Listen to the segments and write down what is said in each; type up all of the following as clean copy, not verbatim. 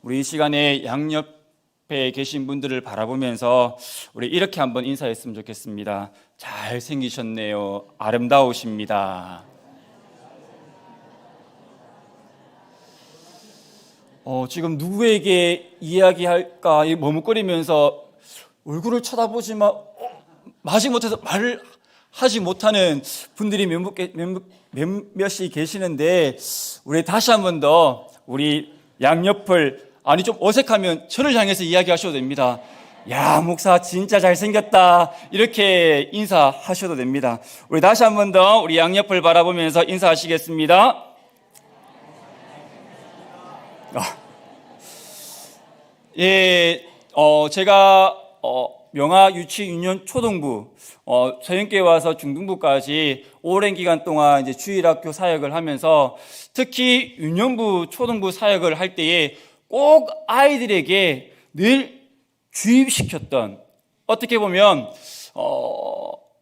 우리 이 시간에 양옆에 계신 분들을 바라보면서 우리 이렇게 한번 인사했으면 좋겠습니다. 잘생기셨네요. 아름다우십니다. 지금 누구에게 이야기할까 머뭇거리면서 얼굴을 쳐다보지만 마지못해서 말을 하지 못하는 분들이 몇몇이 계시는데, 우리 다시 한 번 더 우리 양옆을, 좀 어색하면 저를 향해서 이야기하셔도 됩니다. 야, 목사 진짜 잘생겼다, 이렇게 인사하셔도 됩니다. 우리 다시 한 번 더 우리 양옆을 바라보면서 인사하시겠습니다. 제가 명화 유치 유년 초등부 서영교회 와서 중등부까지 오랜 기간 동안 이제 주일학교 사역을 하면서, 특히 유년부 초등부 사역을 할 때에 꼭 아이들에게 늘 주입시켰던, 어떻게 보면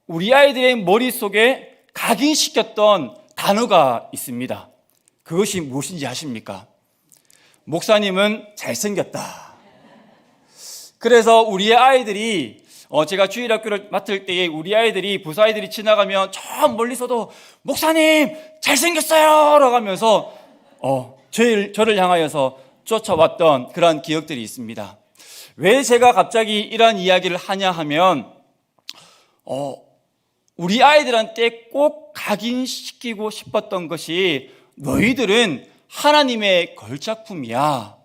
우리 아이들의 머릿속에 각인시켰던 단어가 있습니다. 그것이 무엇인지 아십니까? 목사님은 잘생겼다. 그래서 우리 아이들이 제가 주일학교를 맡을 때에 우리 아이들이, 부사아이들이 지나가면 저 멀리서도 목사님 잘생겼어요 라고 하면서 저를 향하여서 쫓아왔던 그런 기억들이 있습니다. 왜 제가 갑자기 이러한 이야기를 하냐 하면, 우리 아이들한테 꼭 각인시키고 싶었던 것이, 너희들은 하나님의 걸작품이야.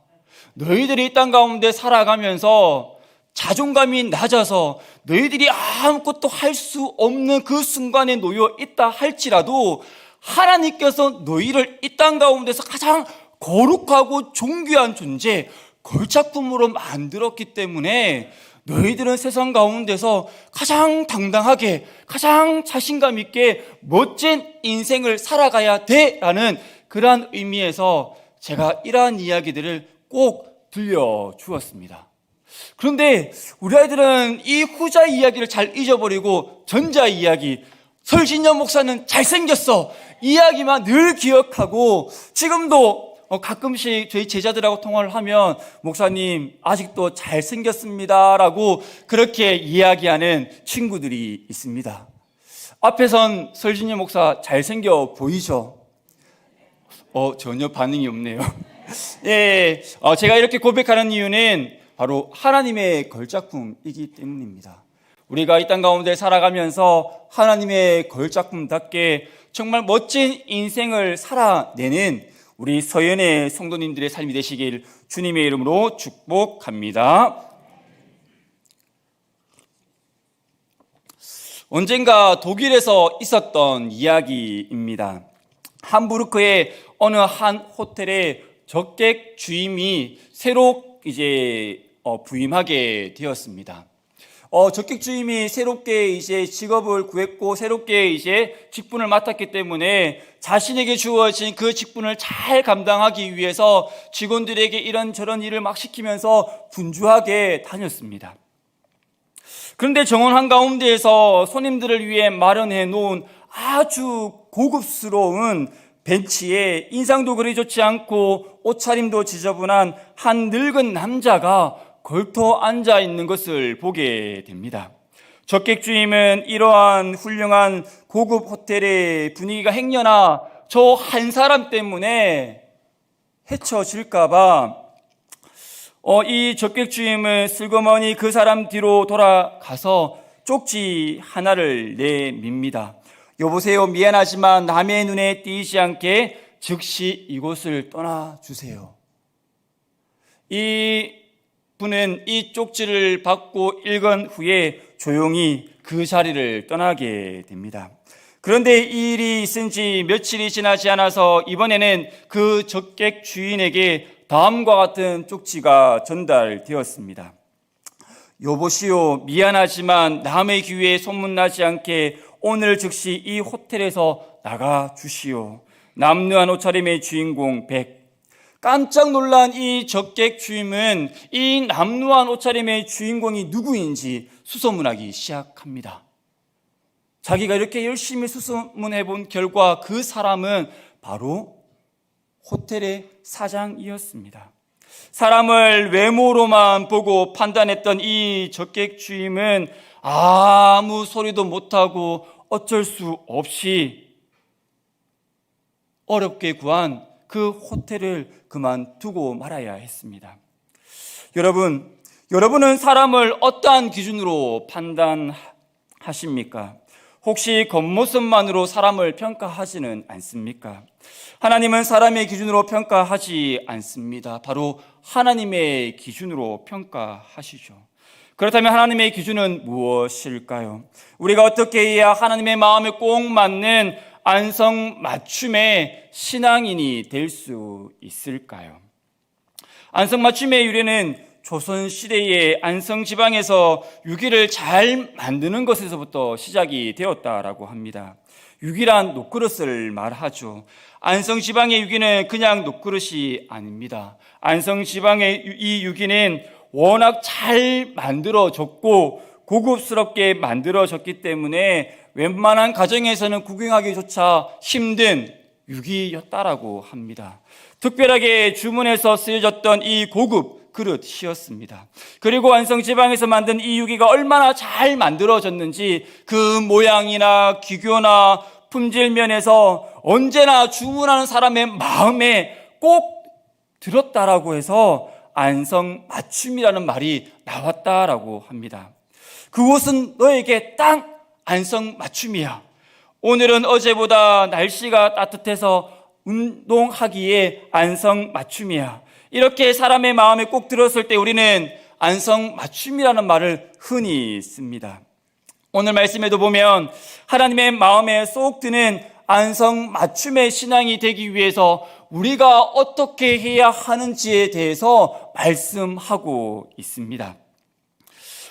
너희들이 이 땅 가운데 살아가면서 자존감이 낮아서 너희들이 아무것도 할 수 없는 그 순간에 놓여 있다 할지라도, 하나님께서 너희를 이 땅 가운데서 가장 거룩하고 존귀한 존재, 걸작품으로 만들었기 때문에 너희들은 세상 가운데서 가장 당당하게, 가장 자신감 있게 멋진 인생을 살아가야 돼라는 그러한 의미에서 제가 이러한 이야기들을 꼭 들려주었습니다. 그런데 우리 아이들은 이 후자 이야기를 잘 잊어버리고 전자 이야기, 설진현 목사는 잘생겼어, 이야기만 늘 기억하고, 지금도 가끔씩 저희 제자들하고 통화를 하면 목사님 아직도 잘생겼습니다 라고 그렇게 이야기하는 친구들이 있습니다. 앞에선 설진현 목사 잘생겨 보이죠? 전혀 반응이 없네요. 제가 이렇게 고백하는 이유는 바로 하나님의 걸작품이기 때문입니다. 우리가 이 땅 가운데 살아가면서 하나님의 걸작품답게 정말 멋진 인생을 살아내는 우리 서연의 성도님들의 삶이 되시길 주님의 이름으로 축복합니다. 언젠가 독일에서 있었던 이야기입니다. 함부르크의 어느 한 호텔에 적객 주임이 새로 부임하게 되었습니다. 적객 주임이 새롭게 직업을 구했고 새롭게 직분을 맡았기 때문에 자신에게 주어진 그 직분을 잘 감당하기 위해서 직원들에게 이런저런 일을 막 시키면서 분주하게 다녔습니다. 그런데 정원 한가운데에서 손님들을 위해 마련해 놓은 아주 고급스러운 벤치에 인상도 그리 좋지 않고 옷차림도 지저분한 한 늙은 남자가 걸터 앉아 있는 것을 보게 됩니다. 적객 주임은 이러한 훌륭한 고급 호텔의 분위기가 행여나 저 한 사람 때문에 해쳐질까봐 이 적객 주임은 슬그머니 그 사람 뒤로 돌아가서 쪽지 하나를 내밉니다. 여보세요, 미안하지만 남의 눈에 띄지 않게 즉시 이곳을 떠나주세요. 이 분은 이 쪽지를 받고 읽은 후에 조용히 그 자리를 떠나게 됩니다. 그런데 이 일이 있은 지 며칠이 지나지 않아서 이번에는 그 적객 주인에게 다음과 같은 쪽지가 전달되었습니다. 여보시오, 미안하지만 남의 귀에 소문나지 않게 오늘 즉시 이 호텔에서 나가주시오. 남루한 옷차림의 주인공 백. 깜짝 놀란 이 적객 주임은 이 남루한 옷차림의 주인공이 누구인지 수소문하기 시작합니다. 자기가 이렇게 열심히 수소문해 본 결과 그 사람은 바로 호텔의 사장이었습니다. 사람을 외모로만 보고 판단했던 이 적객 주임은 아무 소리도 못하고 어쩔 수 없이 어렵게 구한 그 호텔을 그만두고 말아야 했습니다. 여러분은 사람을 어떠한 기준으로 판단하십니까? 혹시 겉모습만으로 사람을 평가하지는 않습니까? 하나님은 사람의 기준으로 평가하지 않습니다. 바로 하나님의 기준으로 평가하시죠. 그렇다면 하나님의 기준은 무엇일까요? 우리가 어떻게 해야 하나님의 마음에 꼭 맞는 안성맞춤의 신앙인이 될 수 있을까요? 안성맞춤의 유래는 조선시대의 안성지방에서 유기를 잘 만드는 것에서부터 시작이 되었다라고 합니다. 유기란 녹그릇을 말하죠. 안성지방의 유기는 그냥 녹그릇이 아닙니다. 안성지방의 이 유기는 워낙 잘 만들어졌고 고급스럽게 만들어졌기 때문에 웬만한 가정에서는 구경하기조차 힘든 유기였다라고 합니다. 특별하게 주문해서 쓰여졌던 이 고급 그릇이었습니다. 그리고 안성지방에서 만든 이 유기가 얼마나 잘 만들어졌는지 그 모양이나 기교나 품질 면에서 언제나 주문하는 사람의 마음에 꼭 들었다라고 해서 안성맞춤이라는 말이 나왔다라고 합니다. 그곳은 너에게 딱 안성맞춤이야. 오늘은 어제보다 날씨가 따뜻해서 운동하기에 안성맞춤이야. 이렇게 사람의 마음에 꼭 들었을 때 우리는 안성맞춤이라는 말을 흔히 씁니다. 오늘 말씀에도 보면 하나님의 마음에 쏙 드는 안성맞춤의 신앙이 되기 위해서 우리가 어떻게 해야 하는지에 대해서 말씀하고 있습니다.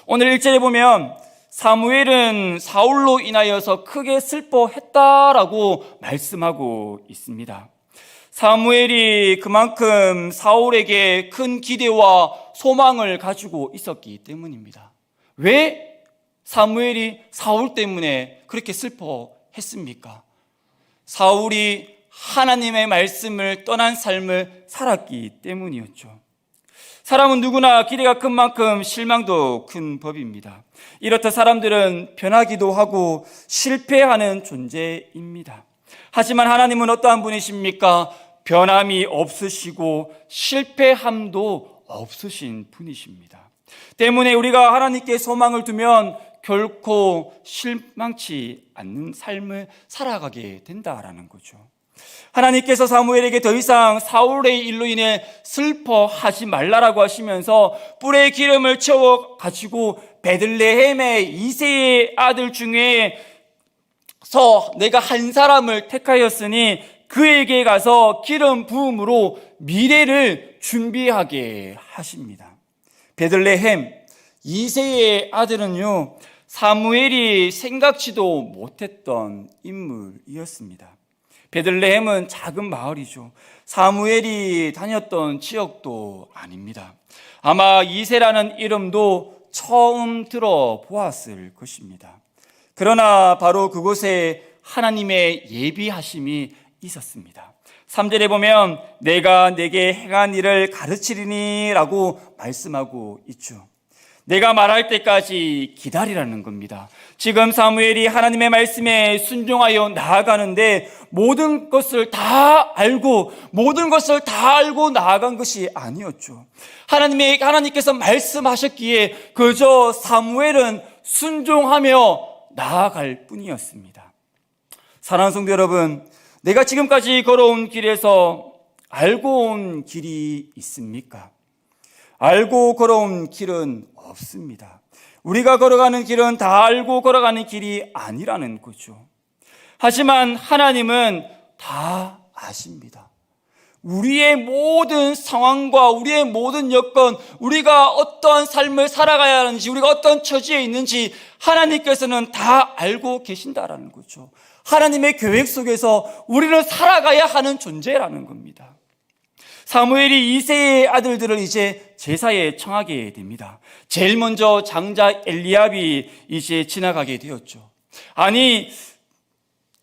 오늘 1절에 보면 사무엘은 사울로 인하여서 크게 슬퍼했다라고 말씀하고 있습니다. 사무엘이 그만큼 사울에게 큰 기대와 소망을 가지고 있었기 때문입니다. 왜 사무엘이 사울 때문에 그렇게 슬퍼했습니까? 사울이 하나님의 말씀을 떠난 삶을 살았기 때문이었죠. 사람은 누구나 기대가 큰 만큼 실망도 큰 법입니다. 이렇듯 사람들은 변하기도 하고 실패하는 존재입니다. 하지만 하나님은 어떠한 분이십니까? 변함이 없으시고 실패함도 없으신 분이십니다. 때문에 우리가 하나님께 소망을 두면 결코 실망치 않는 삶을 살아가게 된다라는 거죠. 하나님께서 사무엘에게 더 이상 사울의 일로 인해 슬퍼하지 말라라고 하시면서 뿔에 기름을 채워 가지고 베들레헴의 이새의 아들 중에서 내가 한 사람을 택하였으니 그에게 가서 기름 부음으로 미래를 준비하게 하십니다. 베들레헴 이새의 아들은요, 사무엘이 생각지도 못했던 인물이었습니다. 베들레헴은 작은 마을이죠. 사무엘이 다녔던 지역도 아닙니다. 아마 이새라는 이름도 처음 들어보았을 것입니다. 그러나 바로 그곳에 하나님의 예비하심이 있었습니다. 3절에 보면 내가 내게 행한 일을 가르치리니 라고 말씀하고 있죠. 내가 말할 때까지 기다리라는 겁니다. 지금 사무엘이 하나님의 말씀에 순종하여 나아가는데 모든 것을 다 알고 나아간 것이 아니었죠. 하나님께서 말씀하셨기에 그저 사무엘은 순종하며 나아갈 뿐이었습니다. 사랑하는 성도 여러분, 내가 지금까지 걸어온 길에서 알고 온 길이 있습니까? 알고 걸어온 길은 없습니다. 우리가 걸어가는 길은 다 알고 걸어가는 길이 아니라는 거죠. 하지만 하나님은 다 아십니다. 우리의 모든 상황과 우리의 모든 여건, 우리가 어떠한 삶을 살아가야 하는지, 우리가 어떤 처지에 있는지 하나님께서는 다 알고 계신다라는 거죠. 하나님의 계획 속에서 우리는 살아가야 하는 존재라는 겁니다. 사무엘이 이새의 아들들을 이제 제사에 청하게 됩니다. 제일 먼저 장자 엘리압이 이제 지나가게 되었죠. 아니,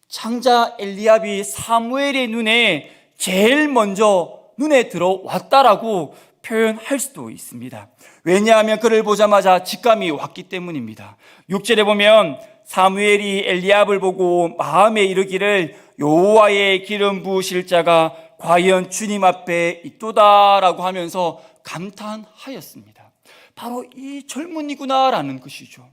장자 엘리압이 사무엘의 눈에 제일 먼저 눈에 들어왔다라고 표현할 수도 있습니다. 왜냐하면 그를 보자마자 직감이 왔기 때문입니다. 6절에 보면 사무엘이 엘리압을 보고 마음에 이르기를 여호와의 기름 부으실 자가 과연 주님 앞에 있도다라고 하면서 감탄하였습니다. 바로 이 젊은이구나라는 것이죠.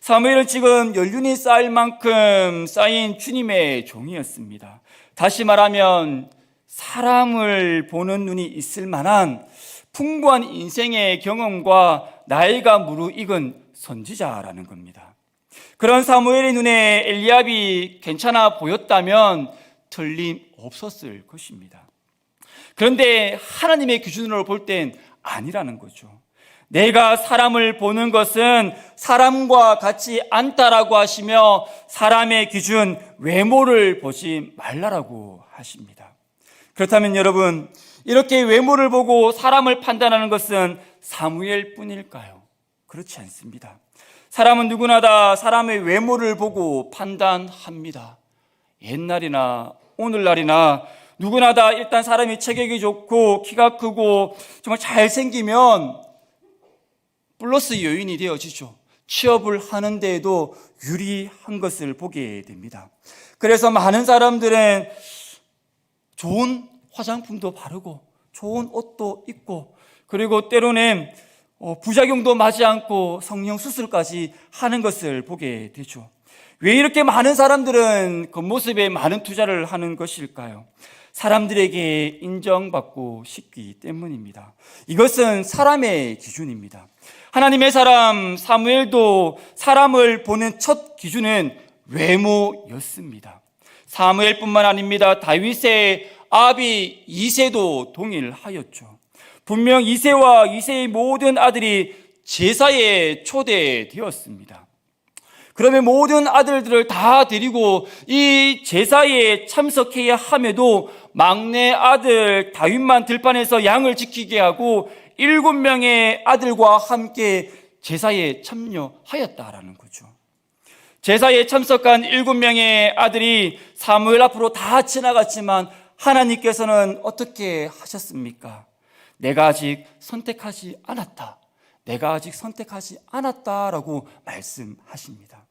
사무엘은 지금 연륜이 쌓일 만큼 쌓인 주님의 종이었습니다. 다시 말하면 사람을 보는 눈이 있을 만한 풍부한 인생의 경험과 나이가 무르익은 선지자라는 겁니다. 그런 사무엘의 눈에 엘리압이 괜찮아 보였다면 틀림없었을 것입니다. 그런데 하나님의 기준으로 볼 땐 아니라는 거죠. 내가 사람을 보는 것은 사람과 같지 않다라고 하시며 사람의 기준, 외모를 보지 말라라고 하십니다. 그렇다면 여러분, 이렇게 외모를 보고 사람을 판단하는 것은 사무엘 뿐일까요? 그렇지 않습니다. 사람은 누구나 다 사람의 외모를 보고 판단합니다. 옛날이나 오늘날이나 누구나 다 일단 사람이 체격이 좋고 키가 크고 정말 잘생기면 플러스 요인이 되어지죠. 취업을 하는 데에도 유리한 것을 보게 됩니다. 그래서 많은 사람들은 좋은 화장품도 바르고 좋은 옷도 입고 그리고 때로는 부작용도 맞지 않고 성형수술까지 하는 것을 보게 되죠. 왜 이렇게 많은 사람들은 겉모습에 많은 투자를 하는 것일까요? 사람들에게 인정받고 싶기 때문입니다. 이것은 사람의 기준입니다. 하나님의 사람 사무엘도 사람을 보는 첫 기준은 외모였습니다. 사무엘뿐만 아닙니다. 다윗의 아비 이새도 동일하였죠. 분명 이새와 이새의 모든 아들이 제사에 초대되었습니다. 그러면 모든 아들들을 다 데리고 이 제사에 참석해야 함에도 막내 아들 다윗만 들판에서 양을 지키게 하고 7명의 아들과 함께 제사에 참여하였다라는 거죠. 제사에 참석한 7명의 아들이 사무엘 앞으로 다 지나갔지만 하나님께서는 어떻게 하셨습니까? 내가 아직 선택하지 않았다. 내가 아직 선택하지 않았다라고 말씀하십니다.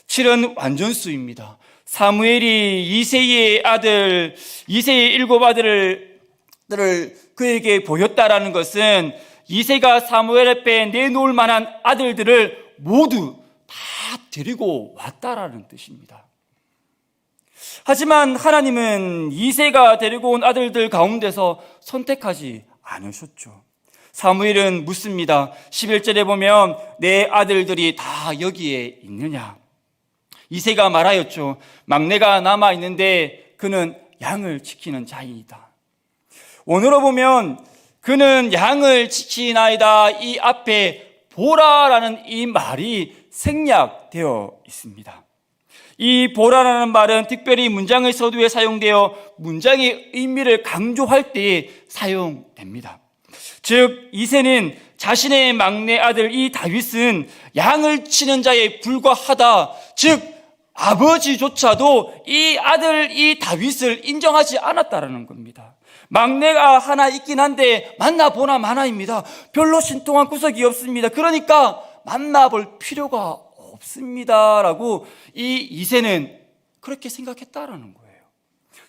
7은 완전수입니다. 사무엘이 이새의 7 아들을 그에게 보였다라는 것은 이새가 사무엘 앞에 내놓을 만한 아들들을 모두 다 데리고 왔다라는 뜻입니다. 하지만 하나님은 이새가 데리고 온 아들들 가운데서 선택하지 않으셨죠. 사무엘은 묻습니다. 11절에 보면 내 아들들이 다 여기에 있느냐? 이새가 말하였죠. 막내가 남아있는데 그는 양을 지키는 자이다. 원어로 보면 그는 양을 지키나이다. 이 앞에 보라라는 이 말이 생략되어 있습니다. 이 보라라는 말은 특별히 문장의 서두에 사용되어 문장의 의미를 강조할 때에 사용됩니다. 즉 이새는 자신의 막내 아들 이 다윗은 양을 치는 자에 불과하다. 즉 아버지조차도 이 아들 이 다윗을 인정하지 않았다라는 겁니다. 막내가 하나 있긴 한데 만나보나 마나입니다. 별로 신통한 구석이 없습니다. 그러니까 만나볼 필요가 없습니다라고 이 이새는 그렇게 생각했다라는 거예요.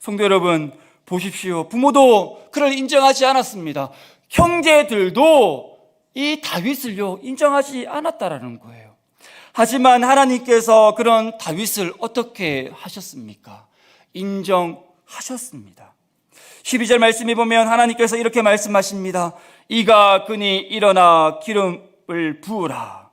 성도 여러분 보십시오. 부모도 그를 인정하지 않았습니다. 형제들도 이 다윗을요 인정하지 않았다라는 거예요. 하지만 하나님께서 그런 다윗을 어떻게 하셨습니까? 인정하셨습니다. 12절 말씀에 보면 하나님께서 이렇게 말씀하십니다. 이가 그니 일어나 기름을 부으라.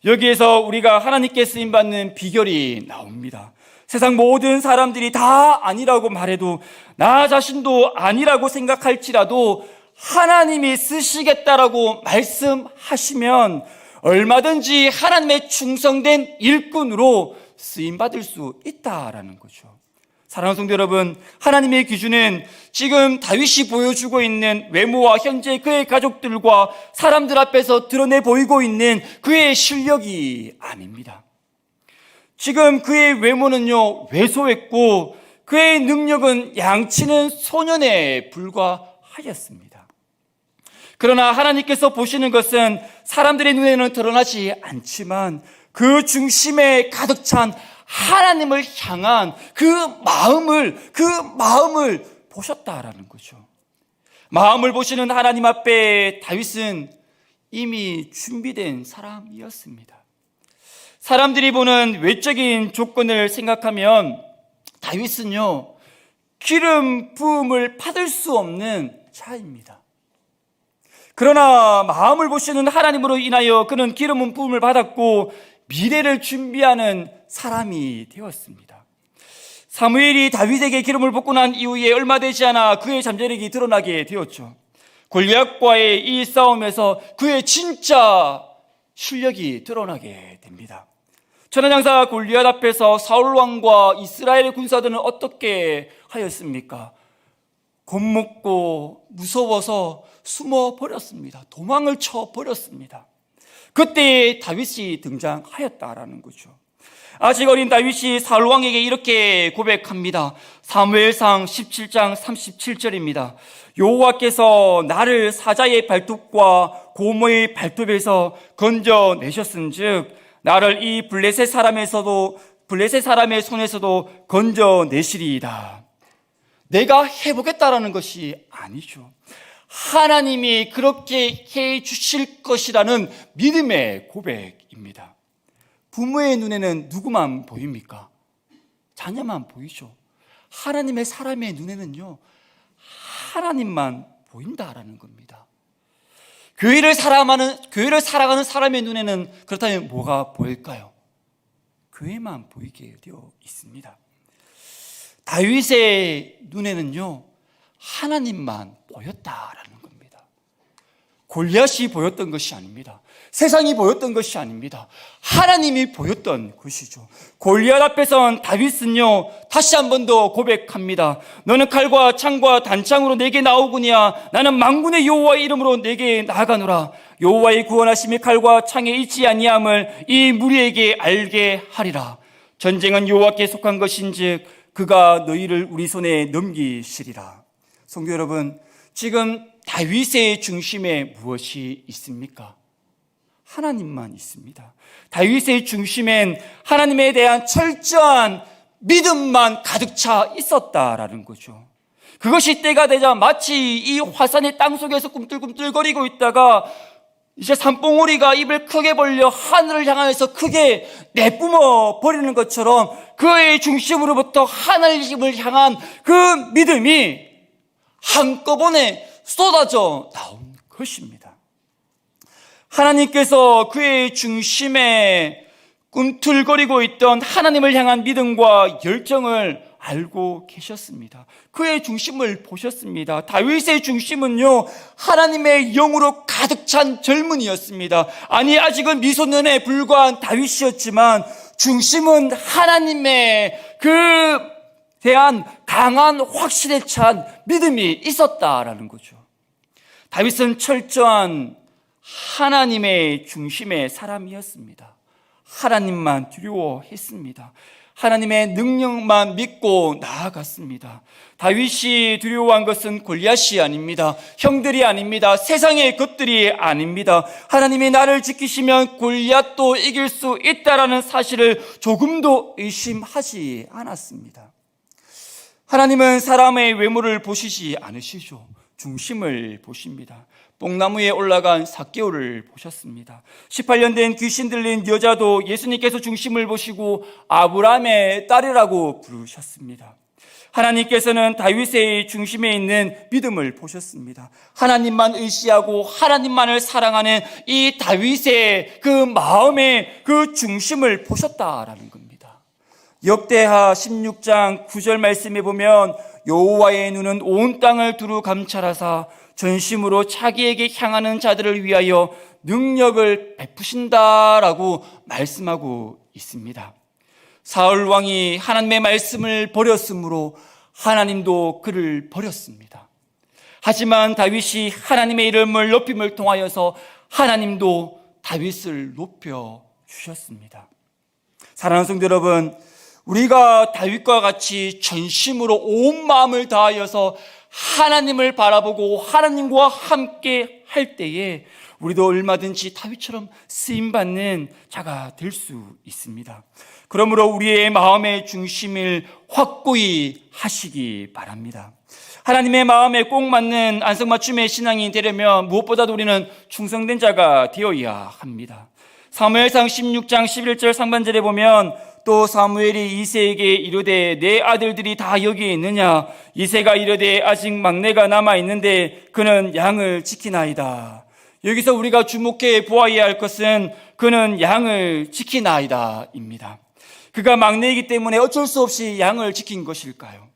여기에서 우리가 하나님께 쓰임받는 비결이 나옵니다. 세상 모든 사람들이 다 아니라고 말해도 나 자신도 아니라고 생각할지라도 하나님이 쓰시겠다라고 말씀하시면 얼마든지 하나님의 충성된 일꾼으로 쓰임받을 수 있다라는 거죠. 사랑하는 성도 여러분, 하나님의 기준은 지금 다윗이 보여주고 있는 외모와 현재 그의 가족들과 사람들 앞에서 드러내 보이고 있는 그의 실력이 아닙니다. 지금 그의 외모는요 왜소했고 그의 능력은 양치는 소년에 불과하였습니다. 그러나 하나님께서 보시는 것은 사람들의 눈에는 드러나지 않지만 그 중심에 가득 찬 하나님을 향한 그 마음을 보셨다라는 거죠. 마음을 보시는 하나님 앞에 다윗은 이미 준비된 사람이었습니다. 사람들이 보는 외적인 조건을 생각하면 다윗은요, 기름 부음을 받을 수 없는 자입니다. 그러나 마음을 보시는 하나님으로 인하여 그는 기름 부음을 받았고 미래를 준비하는 사람이 되었습니다. 사무엘이 다윗에게 기름을 붓고 난 이후에 얼마 되지 않아 그의 잠재력이 드러나게 되었죠. 골리앗과의 이 싸움에서 그의 진짜 실력이 드러나게 됩니다. 천하장사 골리앗 앞에서 사울 왕과 이스라엘의 군사들은 어떻게 하였습니까? 겁먹고 무서워서 숨어 버렸습니다. 도망을 쳐 버렸습니다. 그때 다윗이 등장하였다라는 거죠. 아직 어린 다윗이 사울 왕에게 이렇게 고백합니다. 사무엘상 17장 37절입니다. 여호와께서 나를 사자의 발톱과 고모의 발톱에서 건져내셨은즉 나를 이 블레셋 사람의 손에서도 건져내시리이다. 내가 해보겠다라는 것이 아니죠. 하나님이 그렇게 해 주실 것이라는 믿음의 고백입니다. 부모의 눈에는 누구만 보입니까? 자녀만 보이죠. 하나님의 사람의 눈에는요, 하나님만 보인다라는 겁니다. 교회를 살아가는 사람의 눈에는 그렇다면 뭐가 보일까요? 교회만 보이게 되어 있습니다. 다윗의 눈에는요, 하나님만 보였다라는 겁니다. 골리앗이 보였던 것이 아닙니다. 세상이 보였던 것이 아닙니다. 하나님이 보였던 것이죠. 골리앗 앞에선 다윗은요, 다시 한 번 더 고백합니다. 너는 칼과 창과 단창으로 내게 나오구냐? 나는 만군의 여호와의 이름으로 내게 나아가노라. 여호와의 구원하심이 칼과 창에 있지 아니함을 이 무리에게 알게 하리라. 전쟁은 여호와께 속한 것인즉 그가 너희를 우리 손에 넘기시리라. 성도 여러분, 지금 다윗의 중심에 무엇이 있습니까? 하나님만 있습니다. 다윗의 중심엔 하나님에 대한 철저한 믿음만 가득 차 있었다라는 거죠. 그것이 때가 되자 마치 이 화산의 땅 속에서 꿈틀꿈틀거리고 있다가 이제 산봉우리가 입을 크게 벌려 하늘을 향해서 크게 내뿜어 버리는 것처럼 그의 중심으로부터 하늘을 향한 그 믿음이 한꺼번에 쏟아져 나온 것입니다. 하나님께서 그의 중심에 꿈틀거리고 있던 하나님을 향한 믿음과 열정을 알고 계셨습니다. 그의 중심을 보셨습니다. 다윗의 중심은요, 하나님의 영으로 가득 찬 젊은이였습니다. 아니, 아직은 미소년에 불과한 다윗이었지만 중심은 하나님의 대한 강한 확신에 찬 믿음이 있었다라는 거죠. 다윗은 철저한 하나님의 중심의 사람이었습니다. 하나님만 두려워했습니다. 하나님의 능력만 믿고 나아갔습니다. 다윗이 두려워한 것은 골리앗이 아닙니다. 형들이 아닙니다. 세상의 것들이 아닙니다. 하나님이 나를 지키시면 골리앗도 이길 수 있다라는 사실을 조금도 의심하지 않았습니다. 하나님은 사람의 외모를 보시지 않으시죠. 중심을 보십니다. 뽕나무에 올라간 삭개오를 보셨습니다. 18년 된 귀신 들린 여자도 예수님께서 중심을 보시고 아브라함의 딸이라고 부르셨습니다. 하나님께서는 다윗의 중심에 있는 믿음을 보셨습니다. 하나님만 의지하고 하나님만을 사랑하는 이 다윗의 그 마음의 그 중심을 보셨다라는 겁니다. 역대하 16장 9절 말씀에 보면 여호와의 눈은 온 땅을 두루 감찰하사 전심으로 자기에게 향하는 자들을 위하여 능력을 베푸신다라고 말씀하고 있습니다. 사울 왕이 하나님의 말씀을 버렸으므로 하나님도 그를 버렸습니다. 하지만 다윗이 하나님의 이름을 높임을 통하여서 하나님도 다윗을 높여 주셨습니다. 사랑하는 성도 여러분, 우리가 다윗과 같이 전심으로 온 마음을 다하여서 하나님을 바라보고 하나님과 함께 할 때에 우리도 얼마든지 다윗처럼 쓰임받는 자가 될 수 있습니다. 그러므로 우리의 마음의 중심을 확고히 하시기 바랍니다. 하나님의 마음에 꼭 맞는 안성맞춤의 신앙이 되려면 무엇보다도 우리는 충성된 자가 되어야 합니다. 사무엘상 16장 11절 상반절에 보면 또 사무엘이 이새에게 이르되 내 아들들이 다 여기 있느냐? 이새가 이르되 아직 막내가 남아있는데 그는 양을 지키나이다. 여기서 우리가 주목해 보아야 할 것은 그는 양을 지키나이다 입니다. 그가 막내이기 때문에 어쩔 수 없이 양을 지킨 것일까요?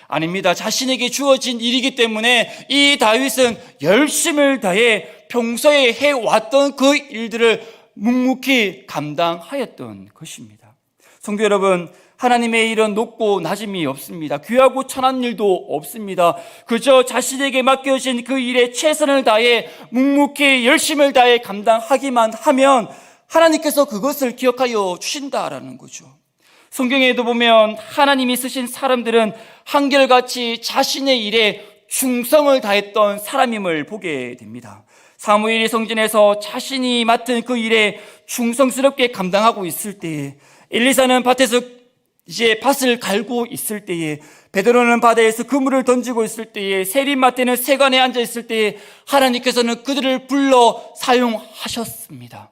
아닙니다. 자신에게 주어진 일이기 때문에 이 다윗은 열심을 다해 평소에 해왔던 그 일들을 묵묵히 감당하였던 것입니다. 성도 여러분, 하나님의 일은 높고 낮음이 없습니다. 귀하고 천한 일도 없습니다. 그저 자신에게 맡겨진 그 일에 최선을 다해 묵묵히 열심을 다해 감당하기만 하면 하나님께서 그것을 기억하여 주신다라는 거죠. 성경에도 보면 하나님이 쓰신 사람들은 한결같이 자신의 일에 충성을 다했던 사람임을 보게 됩니다. 사무엘이 성전에서 자신이 맡은 그 일에 충성스럽게 감당하고 있을 때에, 엘리사는 밭에서 이제 밭을 갈고 있을 때에, 베드로는 바다에서 그물을 던지고 있을 때에, 세린마태는 세관에 앉아 있을 때에 하나님께서는 그들을 불러 사용하셨습니다.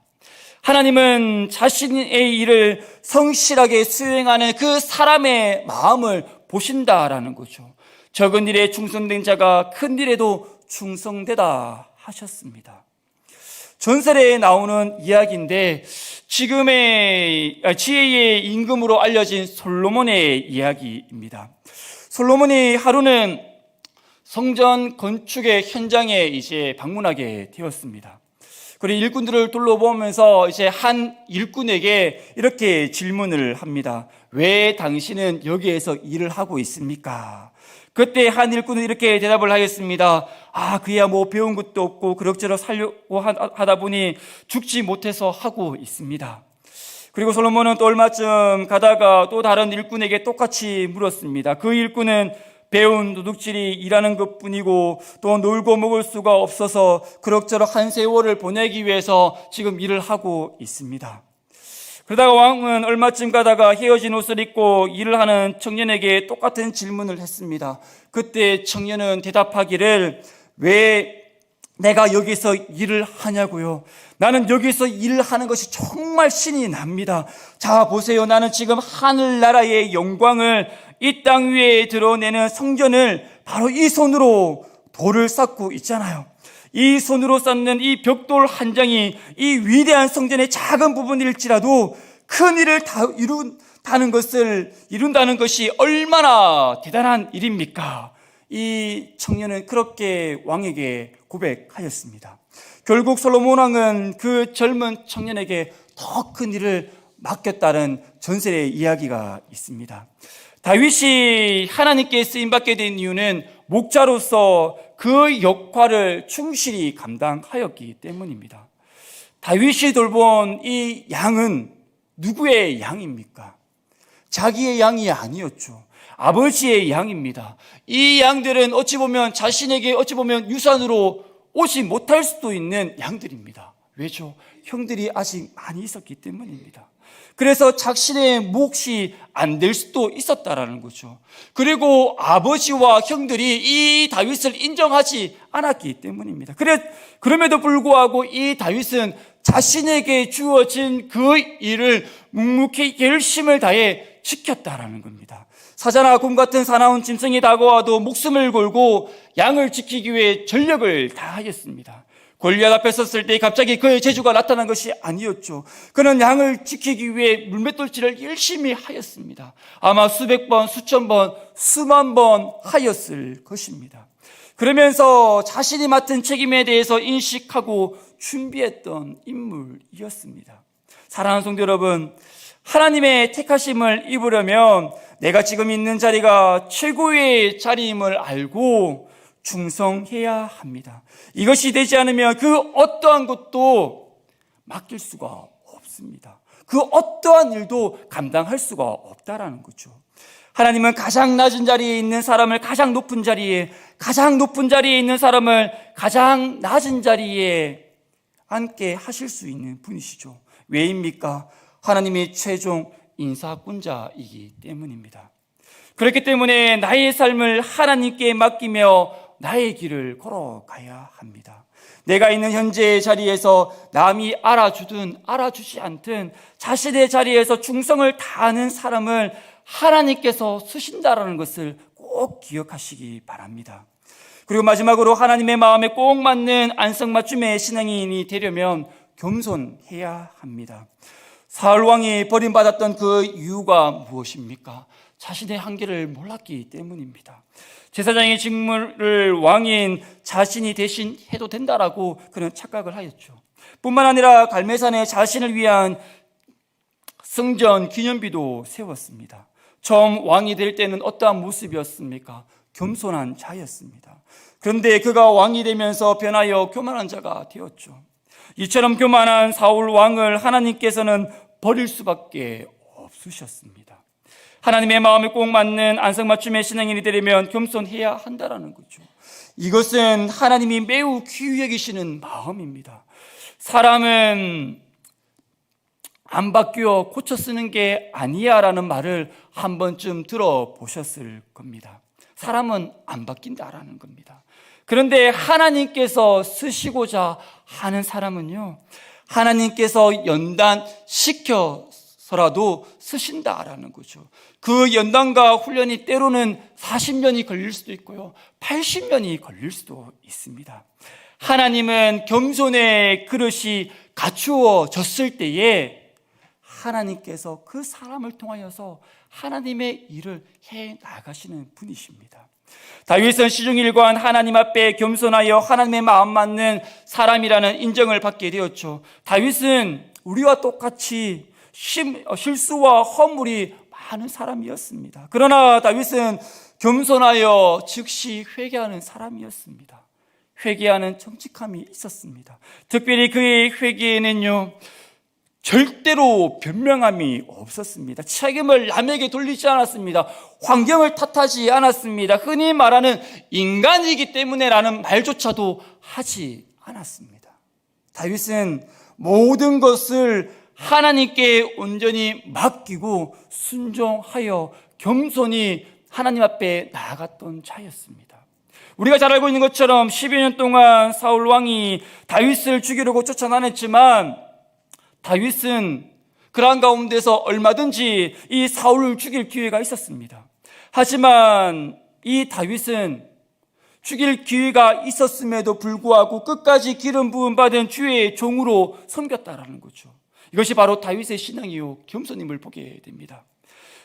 하나님은 자신의 일을 성실하게 수행하는 그 사람의 마음을 보신다라는 거죠. 적은 일에 충성된 자가 큰 일에도 충성되다 하셨습니다. 전설에 나오는 이야기인데 지금의 지혜의 임금으로 알려진 솔로몬의 이야기입니다. 솔로몬이 하루는 성전 건축의 현장에 이제 방문하게 되었습니다. 그리고 일꾼들을 둘러보면서 이제 한 일꾼에게 이렇게 질문을 합니다. 왜 당신은 여기에서 일을 하고 있습니까? 그때 한 일꾼은 이렇게 대답을 하겠습니다. 그야 뭐 배운 것도 없고 그럭저럭 살려고 하다 보니 죽지 못해서 하고 있습니다. 그리고 솔로몬은 또 얼마쯤 가다가 또 다른 일꾼에게 똑같이 물었습니다. 그 일꾼은 배운 도둑질이 일하는 것뿐이고 또 놀고 먹을 수가 없어서 그럭저럭 한 세월을 보내기 위해서 지금 일을 하고 있습니다. 그러다가 왕은 얼마쯤 가다가 헤어진 옷을 입고 일을 하는 청년에게 똑같은 질문을 했습니다. 그때 청년은 대답하기를 왜 내가 여기서 일을 하냐고요? 나는 여기서 일을 하는 것이 정말 신이 납니다. 자, 보세요. 나는 지금 하늘나라의 영광을 이 땅 위에 드러내는 성전을 바로 이 손으로 돌을 쌓고 있잖아요. 이 손으로 쌓는 이 벽돌 한 장이 이 위대한 성전의 작은 부분일지라도 큰 일을 이룬다는 것이 얼마나 대단한 일입니까? 이 청년은 그렇게 왕에게 고백하였습니다. 결국 솔로몬 왕은 그 젊은 청년에게 더 큰 일을 맡겼다는 전설의 이야기가 있습니다. 다윗이 하나님께 쓰임받게 된 이유는 목자로서 그 역할을 충실히 감당하였기 때문입니다. 다윗이 돌본 이 양은 누구의 양입니까? 자기의 양이 아니었죠. 아버지의 양입니다. 이 양들은 어찌 보면 자신에게 어찌 보면 유산으로 오지 못할 수도 있는 양들입니다. 왜죠? 형들이 아직 많이 있었기 때문입니다. 그래서 자신의 몫이 안 될 수도 있었다라는 거죠. 그리고 아버지와 형들이 이 다윗을 인정하지 않았기 때문입니다. 그럼에도 불구하고 이 다윗은 자신에게 주어진 그 일을 묵묵히 열심을 다해 지켰다라는 겁니다. 사자나 곰 같은 사나운 짐승이 다가와도 목숨을 걸고 양을 지키기 위해 전력을 다하였습니다. 골리앗 앞에 섰을 때 갑자기 그의 재주가 나타난 것이 아니었죠. 그는 양을 지키기 위해 물맷돌질을 열심히 하였습니다. 아마 수백 번, 수천 번, 수만 번 하였을 것입니다. 그러면서 자신이 맡은 책임에 대해서 인식하고 준비했던 인물이었습니다. 사랑하는 성도 여러분, 하나님의 택하심을 입으려면 내가 지금 있는 자리가 최고의 자리임을 알고 충성해야 합니다. 이것이 되지 않으면 그 어떠한 것도 맡길 수가 없습니다. 그 어떠한 일도 감당할 수가 없다라는 거죠. 하나님은 가장 낮은 자리에 있는 사람을 가장 높은 자리에, 가장 높은 자리에 있는 사람을 가장 낮은 자리에 앉게 하실 수 있는 분이시죠. 왜입니까? 하나님이 최종 인사권자이기 때문입니다. 그렇기 때문에 나의 삶을 하나님께 맡기며 나의 길을 걸어가야 합니다. 내가 있는 현재의 자리에서 남이 알아주든 알아주지 않든 자신의 자리에서 충성을 다하는 사람을 하나님께서 쓰신다라는 것을 꼭 기억하시기 바랍니다. 그리고 마지막으로 하나님의 마음에 꼭 맞는 안성맞춤의 신앙인이 되려면 겸손해야 합니다. 사울 왕이 버림받았던 그 이유가 무엇입니까? 자신의 한계를 몰랐기 때문입니다. 제사장의 직무를 왕인 자신이 대신 해도 된다라고 그는 착각을 하였죠. 뿐만 아니라 갈매산에 자신을 위한 성전 기념비도 세웠습니다. 처음 왕이 될 때는 어떠한 모습이었습니까? 겸손한 자였습니다. 그런데 그가 왕이 되면서 변하여 교만한 자가 되었죠. 이처럼 교만한 사울 왕을 하나님께서는 버릴 수밖에 없으셨습니다. 하나님의 마음에 꼭 맞는 안성맞춤의 신앙인이 되려면 겸손해야 한다라는 거죠. 이것은 하나님이 매우 귀히 여기시는 마음입니다. 사람은 안 바뀌어 고쳐 쓰는 게 아니야 라는 말을 한 번쯤 들어보셨을 겁니다. 사람은 안 바뀐다라는 겁니다. 그런데 하나님께서 쓰시고자 하는 사람은요, 하나님께서 연단시켜서라도 쓰신다라는 거죠. 그 연단과 훈련이 때로는 40년이 걸릴 수도 있고요, 80년이 걸릴 수도 있습니다. 하나님은 겸손의 그릇이 갖추어졌을 때에 하나님께서 그 사람을 통하여서 하나님의 일을 해 나가시는 분이십니다. 다윗은 시중일관 하나님 앞에 겸손하여 하나님의 마음 맞는 사람이라는 인정을 받게 되었죠. 다윗은 우리와 똑같이 실수와 허물이 많은 사람이었습니다. 그러나 다윗은 겸손하여 즉시 회개하는 사람이었습니다. 회개하는 정직함이 있었습니다. 특별히 그의 회개에는요, 절대로 변명함이 없었습니다. 책임을 남에게 돌리지 않았습니다. 환경을 탓하지 않았습니다. 흔히 말하는 인간이기 때문에라는 말조차도 하지 않았습니다. 다윗은 모든 것을 하나님께 온전히 맡기고 순종하여 겸손히 하나님 앞에 나아갔던 자였습니다. 우리가 잘 알고 있는 것처럼 10여 년 동안 사울 왕이 다윗을 죽이려고 쫓아다녔지만 다윗은 그러한 가운데서 얼마든지 이 사울을 죽일 기회가 있었습니다. 하지만 이 다윗은 죽일 기회가 있었음에도 불구하고 끝까지 기름 부음 받은 주의 종으로 섬겼다라는 거죠. 이것이 바로 다윗의 신앙이요, 겸손임을 보게 됩니다.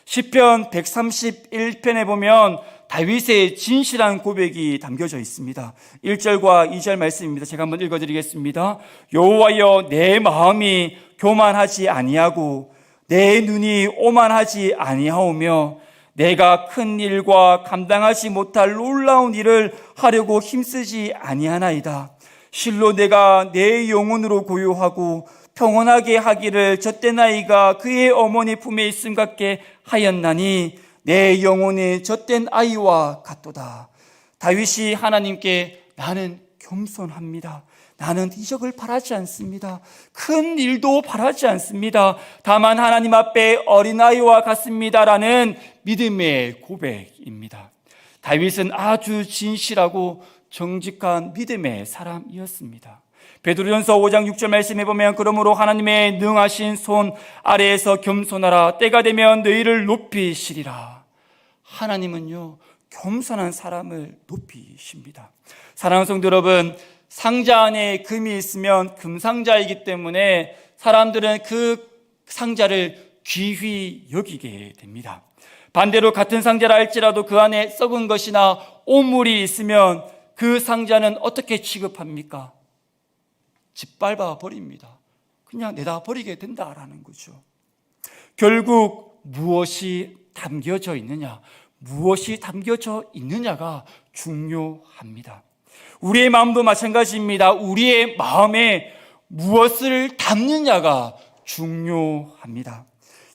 시편 131편에 보면 다윗의 진실한 고백이 담겨져 있습니다. 1절과 2절 말씀입니다. 제가 한번 읽어드리겠습니다. 여호와여, 내 마음이 교만하지 아니하고 내 눈이 오만하지 아니하오며 내가 큰 일과 감당하지 못할 놀라운 일을 하려고 힘쓰지 아니하나이다. 실로 내가 내 영혼으로 고요하고 평온하게 하기를 젖된 아이가 그의 어머니 품에 있음 같게 하였나니 내 영혼이 젖된 아이와 같도다. 다윗이 하나님께 나는 겸손합니다. 나는 이적을 바라지 않습니다. 큰 일도 바라지 않습니다. 다만 하나님 앞에 어린아이와 같습니다라는 믿음의 고백입니다. 다윗은 아주 진실하고 정직한 믿음의 사람이었습니다. 베드로전서 5장 6절 말씀에 보면 그러므로 하나님의 능하신 손 아래에서 겸손하라. 때가 되면 너희를 높이시리라. 하나님은요, 겸손한 사람을 높이십니다. 사랑하는 성도 여러분, 상자 안에 금이 있으면 금상자이기 때문에 사람들은 그 상자를 귀히 여기게 됩니다. 반대로 같은 상자라 할지라도 그 안에 썩은 것이나 오물이 있으면 그 상자는 어떻게 취급합니까? 짓밟아 버립니다. 그냥 내다 버리게 된다라는 거죠. 결국 무엇이 담겨져 있느냐, 무엇이 담겨져 있느냐가 중요합니다. 우리의 마음도 마찬가지입니다. 우리의 마음에 무엇을 담느냐가 중요합니다.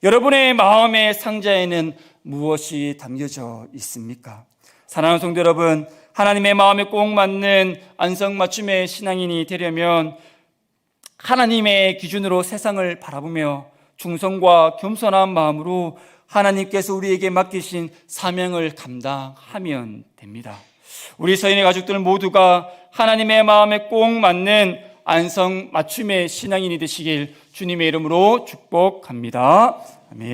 여러분의 마음의 상자에는 무엇이 담겨져 있습니까? 사랑하는 성도 여러분, 하나님의 마음에 꼭 맞는 안성맞춤의 신앙인이 되려면 하나님의 기준으로 세상을 바라보며 충성과 겸손한 마음으로 하나님께서 우리에게 맡기신 사명을 감당하면 됩니다. 우리 서인의 가족들 모두가 하나님의 마음에 꼭 맞는 안성맞춤의 신앙인이 되시길 주님의 이름으로 축복합니다. 아멘.